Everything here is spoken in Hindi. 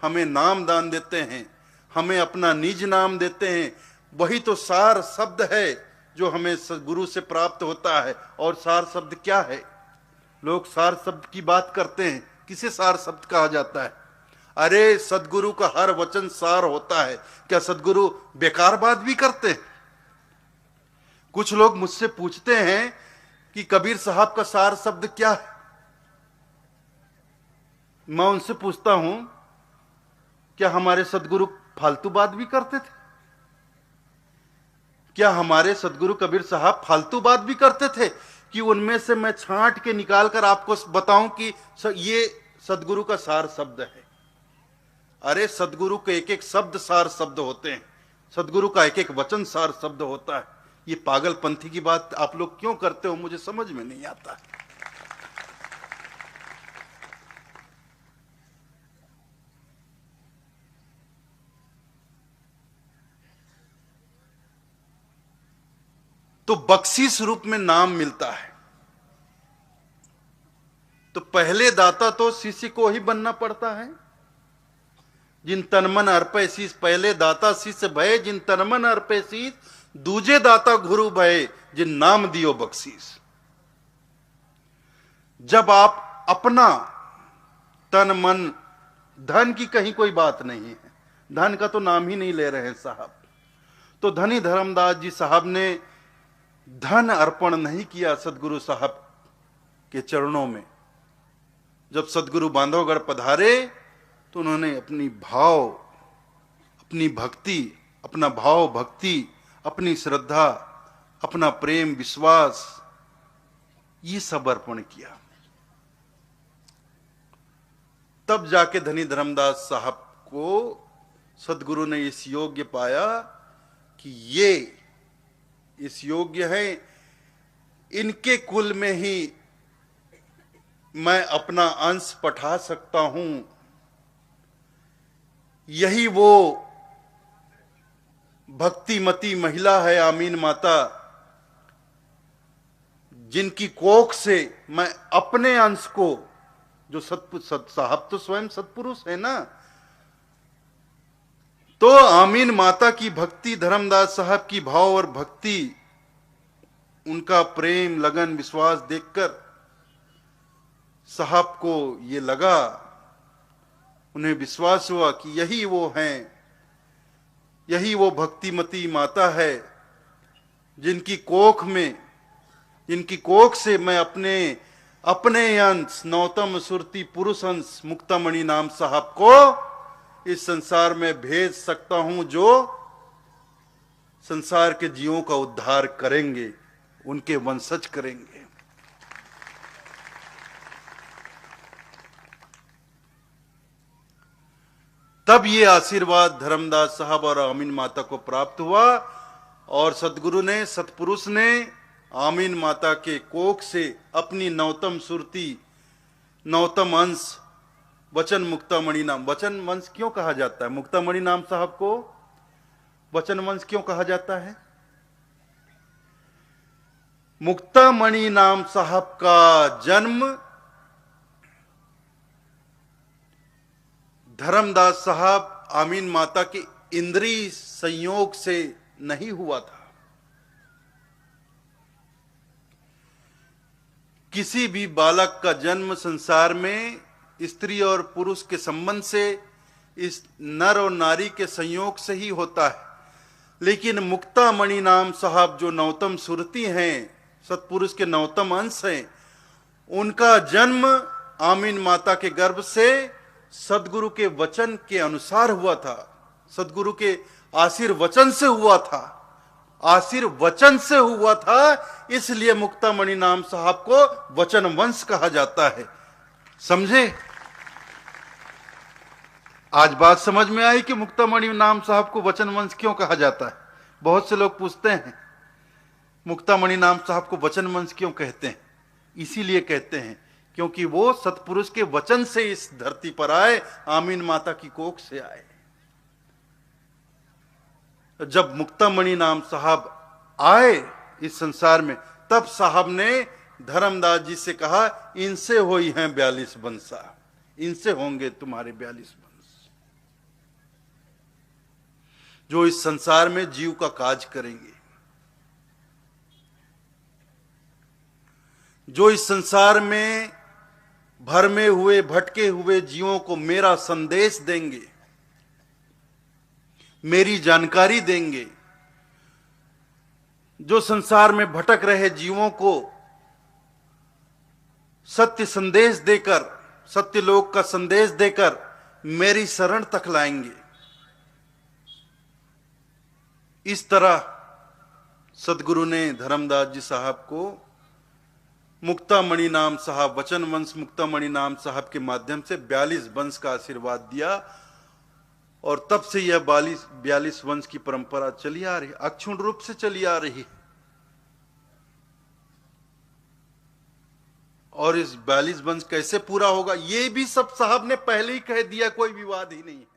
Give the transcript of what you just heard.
हमें नाम दान देते हैं, हमें अपना निज नाम देते हैं। वही तो सार शब्द है जो हमें गुरु से प्राप्त होता है। और सार शब्द क्या है? लोग सार शब्द की बात करते हैं, किसे सार शब्द कहा जाता है? अरे सदगुरु का हर वचन सार होता है। क्या सदगुरु बेकार बात भी करते हैं? कुछ लोग मुझसे पूछते हैं कि कबीर साहब का सार शब्द क्या है। मैं उनसे पूछता हूं, क्या हमारे सदगुरु फालतू बात भी करते थे? क्या हमारे सदगुरु कबीर साहब फालतू बात भी करते थे कि उनमें से मैं छांट के निकाल कर आपको बताऊं कि ये सदगुरु का सार शब्द है? अरे सदगुरु के एक एक शब्द सार शब्द होते हैं, सदगुरु का एक एक वचन सार शब्द होता है। ये पागलपंथी की बात आप लोग क्यों करते हो, मुझे समझ में नहीं आता। तो बख्शीश रूप में नाम मिलता है, तो पहले दाता तो शिष्य को ही बनना पड़ता है। जिन तनमन अर्पे शीस, पहले दाता शिष्य भय जिन तनमन अर्पे शीस, दूजे दाता गुरु भय जिन नाम दियो बख्शीश। जब आप अपना तन मन, धन की कहीं कोई बात नहीं है, धन का तो नाम ही नहीं ले रहे हैं साहब। तो धनी धर्मदास जी साहब ने धन अर्पण नहीं किया सदगुरु साहब के चरणों में। जब सदगुरु बांधवगढ़ पधारे तो उन्होंने अपनी भाव, अपनी भक्ति, अपना भाव भक्ति, अपनी श्रद्धा, अपना प्रेम विश्वास, ये सब अर्पण किया। तब जाके धनी धर्मदास साहब को सदगुरु ने इस योग्य पाया कि ये इस योग्य है, इनके कुल में ही मैं अपना अंश पठा सकता हूं। यही वो भक्तिमती महिला है आमीन माता, जिनकी कोख से मैं अपने अंश को, जो साहब तो स्वयं सत्पुरुष है ना, तो आमीन माता की भक्ति, धर्मदास साहब की भाव और भक्ति, उनका प्रेम लगन विश्वास देखकर साहब को ये लगा, उन्हें विश्वास हुआ कि यही वो हैं, यही वो भक्तिमती माता है जिनकी कोख में, जिनकी कोख से मैं अपने अंश नौतम सुरती पुरुष अंश मुक्तामणि नाम साहब को इस संसार में भेज सकता हूं, जो संसार के जीवों का उद्धार करेंगे, उनके वंशज करेंगे। तब ये आशीर्वाद धर्मदास साहब और आमीन माता को प्राप्त हुआ और सदगुरु ने, सतपुरुष ने आमीन माता के कोख से अपनी नौतम सुरती, नौतम अंश वचन मुक्तामणि नाम, वचन वंश क्यों कहा जाता है? मुक्तामणि नाम साहब को वचन वंश क्यों कहा जाता है? मुक्तामणि नाम साहब का जन्म धर्मदास साहब आमीन माता के इंद्रिय संयोग से नहीं हुआ था। किसी भी बालक का जन्म संसार में स्त्री और पुरुष के संबंध से, इस नर और नारी के संयोग से ही होता है। लेकिन मुक्तामणि नाम साहब जो नौतम सुरती हैं, सतपुरुष के नौतम अंश हैं, उनका जन्म आमीन माता के गर्भ से सदगुरु के वचन के अनुसार हुआ था, सदगुरु के आशीर्वचन से हुआ था, आशीर्वचन से हुआ था। इसलिए मुक्तामणि नाम साहब को वचन वंश कहा जाता है। समझे? आज बात समझ में आई कि मुक्तामणि नाम साहब को वचन वंश क्यों कहा जाता है। बहुत से लोग पूछते हैं मुक्तामणि नाम साहब को वचन वंश क्यों कहते हैं। इसीलिए कहते हैं क्योंकि वो सतपुरुष के वचन से इस धरती पर आए, आमीन माता की कोख से आए। जब मुक्तामणि नाम साहब आए इस संसार में, तब साहब ने धर्मदास जी से कहा, इनसे होई हैं 42 वंशा, इनसे होंगे तुम्हारे 42 वंश। जो इस संसार में जीव का काज करेंगे, जो इस संसार में भरमे हुए भटके हुए जीवों को मेरा संदेश देंगे, मेरी जानकारी देंगे, जो संसार में भटक रहे जीवों को सत्य संदेश देकर, सत्य लोक का संदेश देकर मेरी शरण तक लाएंगे। इस तरह सदगुरु ने धर्मदास जी साहब को मुक्तामणि नाम साहब, वचन वंश मुक्तामणि नाम साहब के माध्यम से 42 वंश का आशीर्वाद दिया और तब से यह 42 वंश की परंपरा चली आ रही, अक्षुण्ण रूप से चली आ रही। और इस 42 वंश कैसे पूरा होगा, ये भी सब साहब ने पहले ही कह दिया, कोई विवाद ही नहीं है।